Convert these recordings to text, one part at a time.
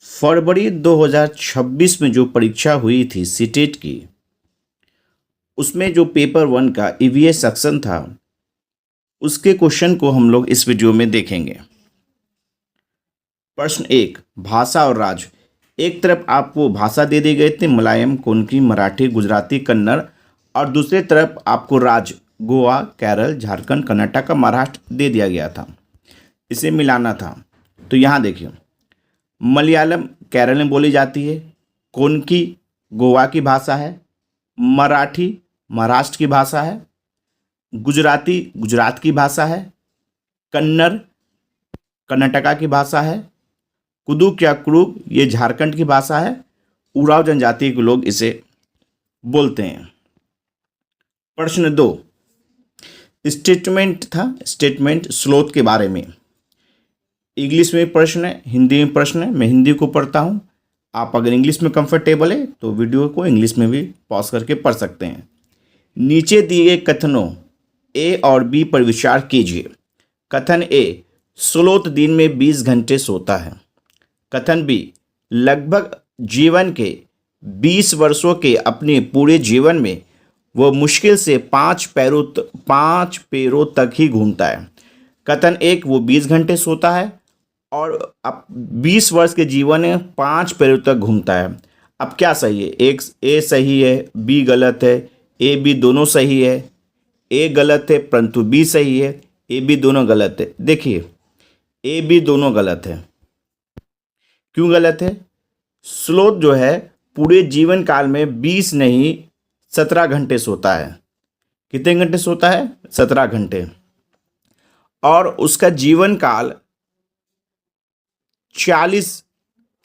फरवरी 2026 में जो परीक्षा हुई थी सीटेट की, उसमें जो पेपर 1 का ईवीएस सेक्शन था, उसके क्वेश्चन को हम लोग इस वीडियो में देखेंगे। प्रश्न 1, भाषा और राज्य। एक तरफ आपको भाषा दे दी गई थी मलयालम, कोंकणी, मराठी, गुजराती, कन्नड़, और दूसरी तरफ आपको राज्य गोवा, केरल, झारखंड, कर्नाटक, महाराष्ट्र दे दिया गया था। इसे मिलाना था। तो यहाँ देखिए, मलयालम केरल में बोली जाती है, कोंकणी गोवा की भाषा है, मराठी महाराष्ट्र की भाषा है, गुजराती गुजरात की भाषा है, कन्नड़ कर्नाटका की भाषा है, कुदुक या कुरुक ये झारखंड की भाषा है। उराव जनजाति के लोग इसे बोलते हैं। प्रश्न 2, स्टेटमेंट था, स्टेटमेंट स्लोथ के बारे में। इंग्लिश में प्रश्न है, हिंदी में प्रश्न है। मैं हिंदी को पढ़ता हूँ, आप अगर इंग्लिश में कंफर्टेबल है तो वीडियो को इंग्लिश में भी पॉज करके पढ़ सकते हैं। नीचे दिए गए कथनों ए और बी पर विचार कीजिए। कथन ए, स्लोथ दिन में 20 घंटे सोता है। कथन बी, लगभग जीवन के 20 वर्षों के अपने पूरे जीवन में वह मुश्किल से 5 पैरों तक ही घूमता है। कथन एक, वो 20 घंटे सोता है और अब 20 वर्ष के जीवन में 5 पैरों तक घूमता है। अब क्या सही है? एक ए सही है, बी गलत है, ए बी दोनों सही है, ए गलत है परंतु बी सही है, ए बी दोनों गलत है। देखिए, ए बी दोनों गलत है। क्यों गलत है? स्लोथ जो है पूरे जीवन काल में 20 नहीं 17 घंटे सोता है। कितने घंटे सोता है? 17 घंटे। और उसका जीवन काल 40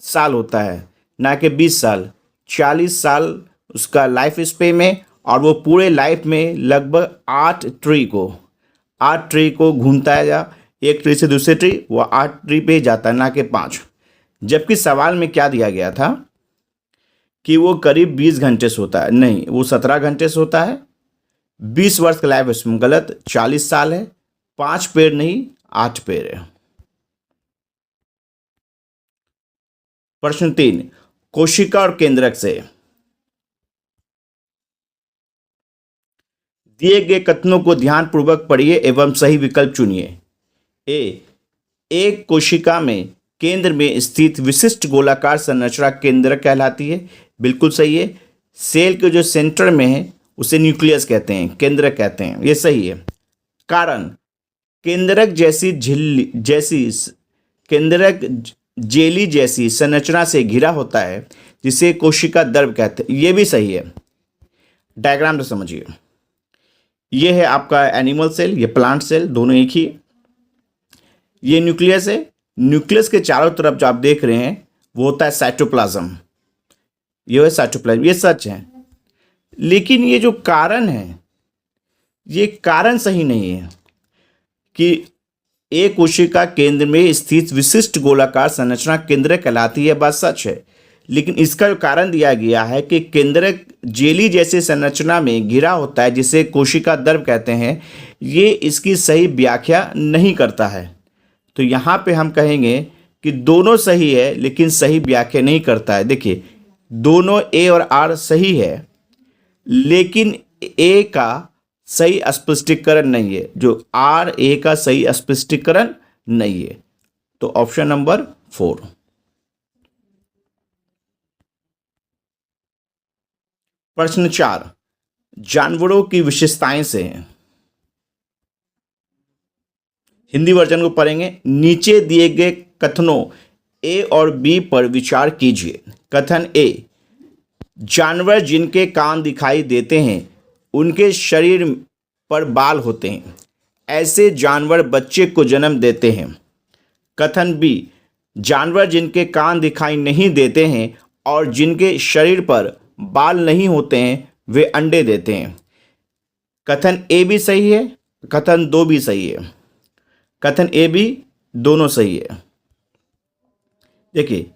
साल होता है, ना कि 20 साल। 40 साल उसका लाइफ स्पेन में, और वो पूरे लाइफ में लगभग 8 ट्री को घूमता है, या एक ट्री से दूसरे ट्री, वो 8 ट्री पे जाता है, ना कि 5। जबकि सवाल में क्या दिया गया था कि वो करीब 20 घंटे सोता है। नहीं, वो 17 घंटे सोता है। 20 वर्ष का लाइफ स्पेन गलत, 40 साल है। 5 पैर नहीं 8 पैर है। प्रश्न 3, कोशिका और केंद्रक से। दिए गए कथनों को ध्यानपूर्वक पढ़िए एवं सही विकल्प चुनिए। ए, एक कोशिका में केंद्र में स्थित विशिष्ट गोलाकार संरचना केंद्रक कहलाती है। बिल्कुल सही है। सेल के जो सेंटर में है उसे न्यूक्लियस कहते हैं, केंद्रक कहते हैं, ये सही है। कारण, केंद्रक जेली जैसी संरचना से घिरा होता है जिसे कोशिका द्रव कहते हैं, ये भी सही है। डायग्राम तो समझिए, ये है आपका एनिमल सेल, ये प्लांट सेल, दोनों एक ही है। ये न्यूक्लियस है। न्यूक्लियस के चारों तरफ जो आप देख रहे हैं वो होता है साइटोप्लाज्म, ये है साइटोप्लाज्म, ये सच है। लेकिन ये जो कारण है, ये कारण सही नहीं है कि एक कोशिका केंद्र में स्थित विशिष्ट गोलाकार संरचना केंद्रक कहलाती है, बात सच है। लेकिन इसका जो कारण दिया गया है कि केंद्रक जेली जैसे संरचना में घिरा होता है जिसे कोशिका द्रव कहते हैं, ये इसकी सही व्याख्या नहीं करता है। तो यहाँ पे हम कहेंगे कि दोनों सही है लेकिन सही व्याख्या नहीं करता है। देखिए, दोनों ए और आर सही है, लेकिन ए का सही स्पष्टीकरण नहीं है, जो आर ए का सही स्पष्टीकरण नहीं है। तो ऑप्शन नंबर 4। प्रश्न 4, जानवरों की विशेषताएं से हैं। हिंदी वर्जन को पढ़ेंगे। नीचे दिए गए कथनों ए और बी पर विचार कीजिए। कथन ए, जानवर जिनके कान दिखाई देते हैं उनके शरीर पर बाल होते हैं, ऐसे जानवर बच्चे को जन्म देते हैं। कथन बी, जानवर जिनके कान दिखाई नहीं देते हैं और जिनके शरीर पर बाल नहीं होते हैं वे अंडे देते हैं। कथन ए भी सही है, कथन 2 भी सही है। कथन ए बी दोनों सही है। देखिए,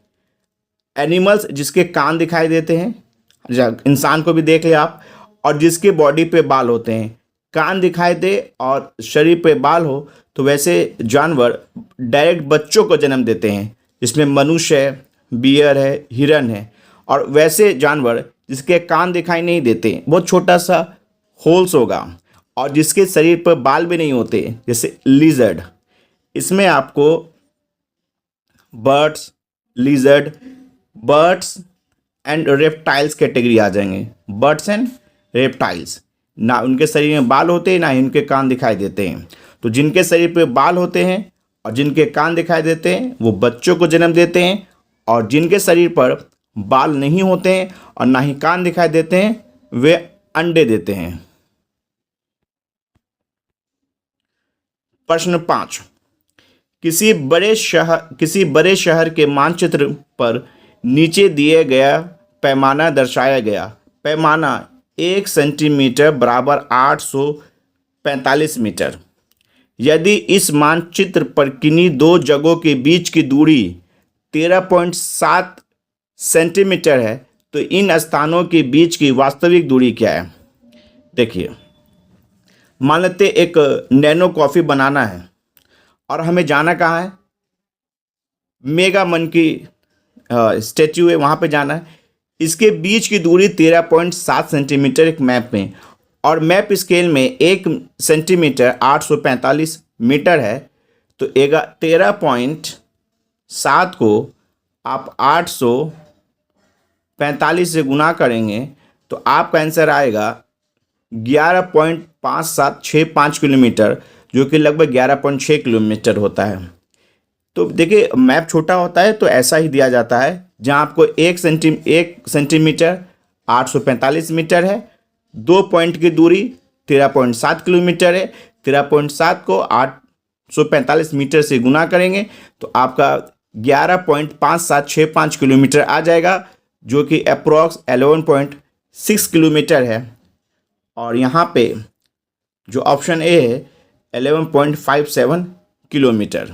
एनिमल्स जिसके कान दिखाई देते हैं, इंसान को भी देख ले आप, और जिसके बॉडी पे बाल होते हैं, कान दिखाई दे और शरीर पे बाल हो, तो वैसे जानवर डायरेक्ट बच्चों को जन्म देते हैं, जिसमें मनुष्य है, बियर है, हिरन है। और वैसे जानवर जिसके कान दिखाई नहीं देते, बहुत छोटा सा होल्स होगा, और जिसके शरीर पर बाल भी नहीं होते, जैसे लिजर्ड। इसमें आपको birds, lizard, birds and reptiles category आ जाएंगे। बर्ड्स एंड रेप्टाइल्स, ना उनके शरीर में बाल होते हैं, ना ही उनके कान दिखाई देते हैं। तो जिनके शरीर पे बाल होते हैं और जिनके कान दिखाई देते हैं वो बच्चों को जन्म देते हैं, और जिनके शरीर पर बाल नहीं होते हैं और ना ही कान दिखाई देते हैं वे अंडे देते हैं। प्रश्न 5, किसी बड़े शहर के मानचित्र पर नीचे दिए गया पैमाना दर्शाया गया। पैमाना 1 सेंटीमीटर बराबर 845 मीटर। यदि इस मानचित्र पर किन्हीं दो जगहों के बीच की दूरी 13.7 सेंटीमीटर है तो इन स्थानों के बीच की वास्तविक दूरी क्या है। देखिए, मान लेते एक नैनो कॉफ़ी बनाना है और हमें जाना कहाँ है, मेगा मन की स्टैच्यू है, वहाँ पे जाना है। इसके बीच की दूरी 13.7 सेंटीमीटर एक मैप में, और मैप स्केल में 1 सेंटीमीटर 845 मीटर है। तो 13.7 को आप 845 से गुना करेंगे तो आपका आंसर आएगा 11.5765 किलोमीटर, जो कि लगभग 11.6 किलोमीटर होता है। तो देखिए, मैप छोटा होता है तो ऐसा ही दिया जाता है, जहां आपको 1 सेंटीमीटर 845 मीटर है, 2 पॉइंट की दूरी 13.7 किलोमीटर है। 13.7 को 845 मीटर से गुना करेंगे तो आपका 11.5765 किलोमीटर आ जाएगा, जो कि अप्रॉक्स 11.6 किलोमीटर है। और यहाँ पे जो ऑप्शन ए है 11.57 किलोमीटर।